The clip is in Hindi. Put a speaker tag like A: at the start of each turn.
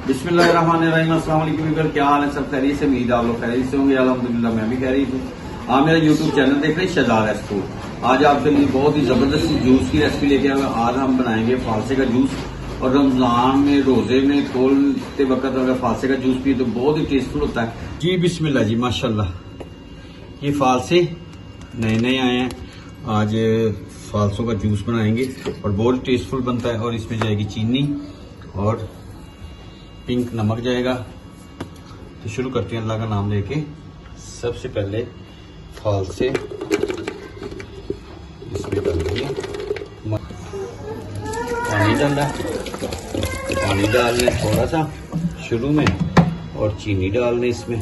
A: बिस्मिल्लाहिर्रहमानिर्रहीम। अस्सलाम वालेकुम व्यूअर, क्या हाल है? सब खैरियत से? उम्मीद आप लोग खैरियत से होंगे। अल्हम्दुलिल्लाह मैं भी खैरियत हूँ। आप मेरा यूट्यूब चैनल देख रहे हैं शहजाद एक्सपोर्ट। आज आपके लिए बहुत ही जबरदस्त जूस की रेसिपी लेके आए। आज हम बनाएंगे फालसे का जूस। और रमजान में रोजे में खोलते वक्त अगर फालसे का जूस पिए तो बहुत ही टेस्टफुल होता है जी। बिस्मिल्लाह जी, माशाल्लाह। ये फालसे नए नए आए हैं। आज फालसों का जूस बनाएंगे और बहुत टेस्टफुल बनता है। और इसमें जाएगी चीनी और पिंक नमक जाएगा। तो शुरू करते हैं अल्लाह का नाम लेके। सबसे पहले फालसे इसमें डालेंगे, पानी डालना, पानी डाल लें थोड़ा सा शुरू में और चीनी डाल लें इसमें।